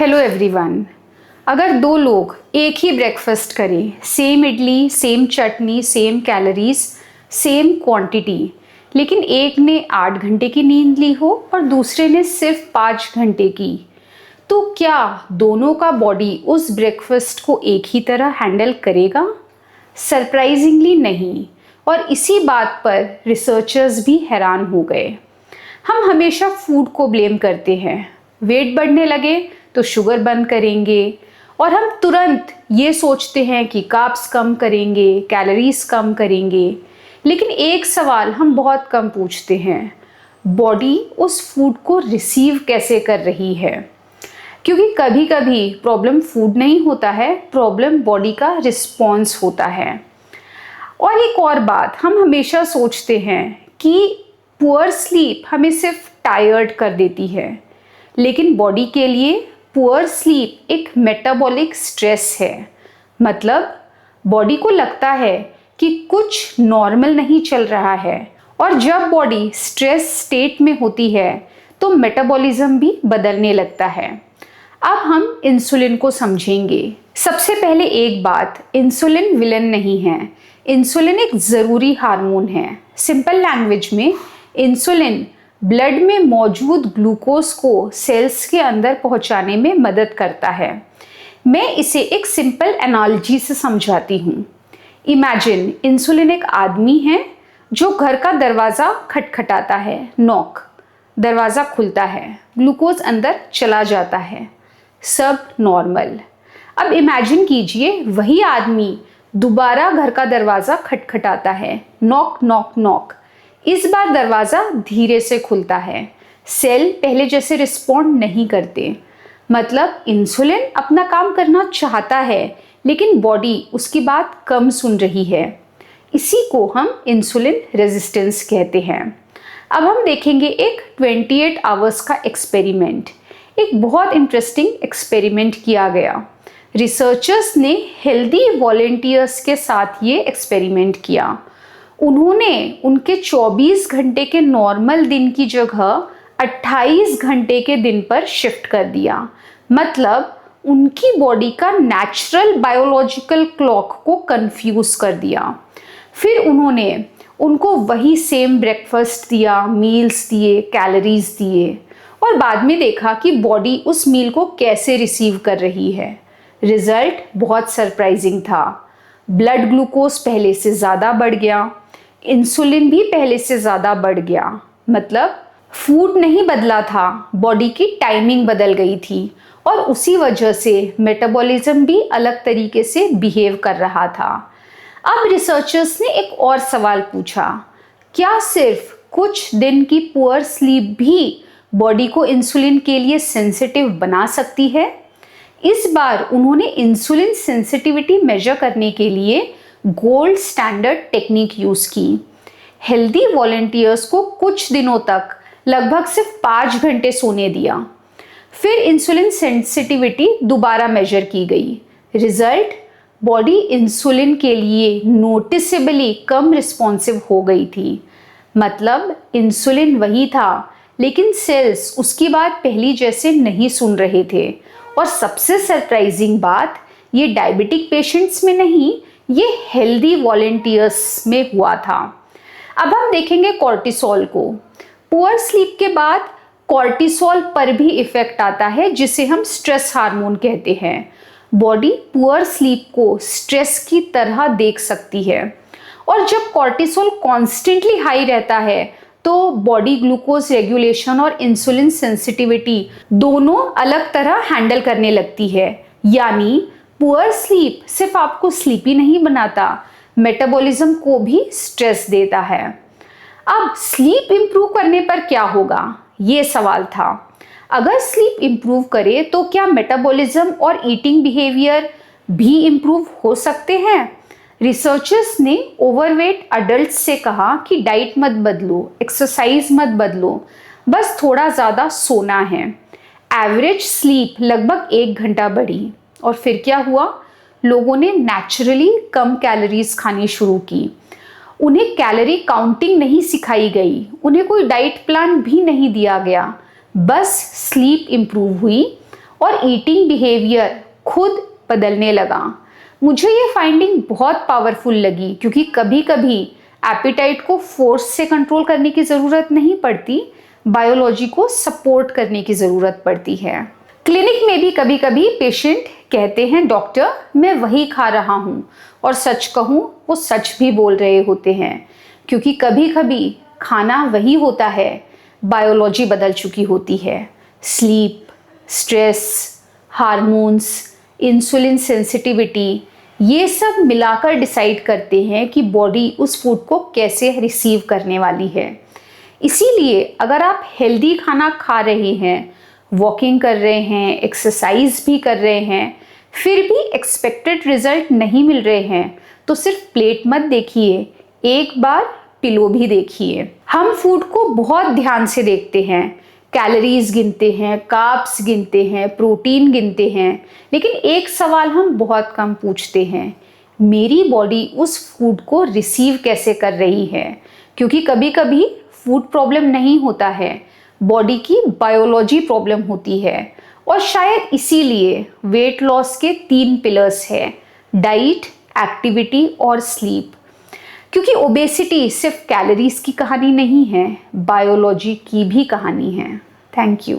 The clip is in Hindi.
Hello everyone. अगर दो लोग एक ही ब्रेकफास्ट करें, सेम इडली, सेम चटनी, सेम कैलोरीज, सेम क्वांटिटी, लेकिन एक ने 8 घंटे की नींद ली हो और दूसरे ने सिर्फ 5 घंटे की, तो क्या दोनों का बॉडी उस ब्रेकफास्ट को एक ही तरह हैंडल करेगा? सरप्राइजिंगली नहीं। और इसी बात पर रिसर्चर्स भी हैरान हो गए। हम हमेशा फूड को ब्लेम करते हैं। वेट बढ़ने लगे तो शुगर बंद करेंगे और हम तुरंत ये सोचते हैं कि कार्ब्स कम करेंगे, कैलोरीज कम करेंगे। लेकिन एक सवाल हम बहुत कम पूछते हैं, बॉडी उस फूड को रिसीव कैसे कर रही है? क्योंकि कभी कभी प्रॉब्लम फूड नहीं होता है, प्रॉब्लम बॉडी का रिस्पॉन्स होता है। और एक और बात, हम हमेशा सोचते हैं कि पुअर स्लीप हमें सिर्फ टायर्ड कर देती है, लेकिन बॉडी के लिए पुअर स्लीप एक मेटाबॉलिक स्ट्रेस है। मतलब बॉडी को लगता है कि कुछ नॉर्मल नहीं चल रहा है, और जब बॉडी स्ट्रेस स्टेट में होती है तो मेटाबॉलिज्म भी बदलने लगता है। अब हम इंसुलिन को समझेंगे। सबसे पहले एक बात, इंसुलिन विलन नहीं है। इंसुलिन एक ज़रूरी हार्मोन है। सिंपल लैंग्वेज में इंसुलिन ब्लड में मौजूद ग्लूकोज को सेल्स के अंदर पहुंचाने में मदद करता है। मैं इसे एक सिंपल एनालॉजी से समझाती हूँ। इमेजिन इंसुलिन एक आदमी है जो घर का दरवाज़ा खटखटाता है, नॉक। दरवाज़ा खुलता है, ग्लूकोज अंदर चला जाता है, सब नॉर्मल। अब इमेजिन कीजिए वही आदमी दोबारा घर का दरवाज़ा खटखटाता है, नॉक नॉक नॉक। इस बार दरवाज़ा धीरे से खुलता है, सेल पहले जैसे रिस्पॉन्ड नहीं करते। मतलब इंसुलिन अपना काम करना चाहता है, लेकिन बॉडी उसकी बात कम सुन रही है। इसी को हम इंसुलिन रेजिस्टेंस कहते हैं। अब हम देखेंगे एक 28 आवर्स का एक्सपेरिमेंट। एक बहुत इंटरेस्टिंग एक्सपेरिमेंट किया गया। रिसर्चर्स ने हेल्दी वॉलेंटियर्स के साथ ये एक्सपेरिमेंट किया। उन्होंने उनके 24 घंटे के नॉर्मल दिन की जगह 28 घंटे के दिन पर शिफ्ट कर दिया। मतलब उनकी बॉडी का नेचुरल बायोलॉजिकल क्लॉक को कंफ्यूज कर दिया। फिर उन्होंने उनको वही सेम ब्रेकफास्ट दिया, मील्स दिए, कैलोरीज दिए, और बाद में देखा कि बॉडी उस मील को कैसे रिसीव कर रही है। रिजल्ट बहुत सरप्राइजिंग था। ब्लड ग्लूकोज पहले से ज़्यादा बढ़ गया, इंसुलिन भी पहले से ज़्यादा बढ़ गया। मतलब फूड नहीं बदला था, बॉडी की टाइमिंग बदल गई थी, और उसी वजह से मेटाबॉलिज्म भी अलग तरीके से बिहेव कर रहा था। अब रिसर्चर्स ने एक और सवाल पूछा, क्या सिर्फ कुछ दिन की पुअर स्लीप भी बॉडी को इंसुलिन के लिए सेंसिटिव बना सकती है? इस बार उन्होंने इंसुलिन सेंसिटिविटी मेजर करने के लिए गोल्ड स्टैंडर्ड टेक्निक यूज़ की। हेल्दी वॉलेंटियर्स को कुछ दिनों तक लगभग सिर्फ 5 घंटे सोने दिया। फिर इंसुलिन सेंसिटिविटी दोबारा मेजर की गई। रिजल्ट, बॉडी इंसुलिन के लिए नोटिसेबली कम रिस्पॉन्सिव हो गई थी। मतलब इंसुलिन वही था, लेकिन सेल्स उसकी बात पहली जैसे नहीं सुन रहे थे। और सबसे सरप्राइजिंग बात, ये डायबिटिक पेशेंट्स में नहीं, ये हेल्दी वॉलेंटियर्स में हुआ था। अब हम देखेंगे कॉर्टिसोल को। पुअर स्लीप के बाद कॉर्टिसोल पर भी इफेक्ट आता है, जिसे हम स्ट्रेस हार्मोन कहते हैं। बॉडी पुअर स्लीप को स्ट्रेस की तरह देख सकती है, और जब कॉर्टिसोल कॉन्स्टेंटली हाई रहता है तो बॉडी ग्लूकोज रेगुलेशन और इंसुलिन सेंसिटिविटी दोनों अलग तरह हैंडल करने लगती है। यानी पुअर स्लीप सिर्फ आपको स्लीपी नहीं बनाता, मेटाबॉलिज्म को भी स्ट्रेस देता है। अब स्लीप इंप्रूव करने पर क्या होगा, ये सवाल था। अगर स्लीप इंप्रूव करे तो क्या मेटाबॉलिज्म और ईटिंग बिहेवियर भी इंप्रूव हो सकते हैं? रिसर्चर्स ने ओवरवेट अडल्ट से कहा कि डाइट मत बदलो, एक्सरसाइज मत बदलो, बस थोड़ा ज़्यादा सोना है। एवरेज स्लीप लगभग 1 घंटा बढ़ी। और फिर क्या हुआ, लोगों ने नेचुरली कम कैलोरीज खानी शुरू की। उन्हें कैलोरी काउंटिंग नहीं सिखाई गई, उन्हें कोई डाइट प्लान भी नहीं दिया गया, बस स्लीप इंप्रूव हुई और ईटिंग बिहेवियर खुद बदलने लगा। मुझे ये फाइंडिंग बहुत पावरफुल लगी क्योंकि कभी कभी एपिटाइट को फोर्स से कंट्रोल करने की ज़रूरत नहीं पड़ती, बायोलॉजी को सपोर्ट करने की ज़रूरत पड़ती है। क्लिनिक में भी कभी कभी पेशेंट कहते हैं डॉक्टर मैं वही खा रहा हूँ, और सच कहूँ वो सच भी बोल रहे होते हैं, क्योंकि कभी कभी खाना वही होता है, बायोलॉजी बदल चुकी होती है। Sleep, stress, hormones, insulin sensitivity, ये सब मिलाकर डिसाइड करते हैं कि बॉडी उस फूड को कैसे रिसीव करने वाली है। इसीलिए अगर आप हेल्दी खाना खा रहे हैं, वॉकिंग कर रहे हैं, एक्सरसाइज भी कर रहे हैं, फिर भी एक्सपेक्टेड रिजल्ट नहीं मिल रहे हैं, तो सिर्फ प्लेट मत देखिए, एक बार पिलो भी देखिए। हम फूड को बहुत ध्यान से देखते हैं, कैलोरीज गिनते हैं, कार्ब्स गिनते हैं, प्रोटीन गिनते हैं, लेकिन एक सवाल हम बहुत कम पूछते हैं, मेरी बॉडी उस फूड को रिसीव कैसे कर रही है? क्योंकि कभी कभी फूड प्रॉब्लम नहीं होता है, बॉडी की बायोलॉजी प्रॉब्लम होती है। और शायद इसीलिए वेट लॉस के 3 पिलर्स हैं, डाइट, एक्टिविटी और स्लीप। क्योंकि ओबेसिटी सिर्फ कैलोरीज की कहानी नहीं है, बायोलॉजी की भी कहानी है। Thank you.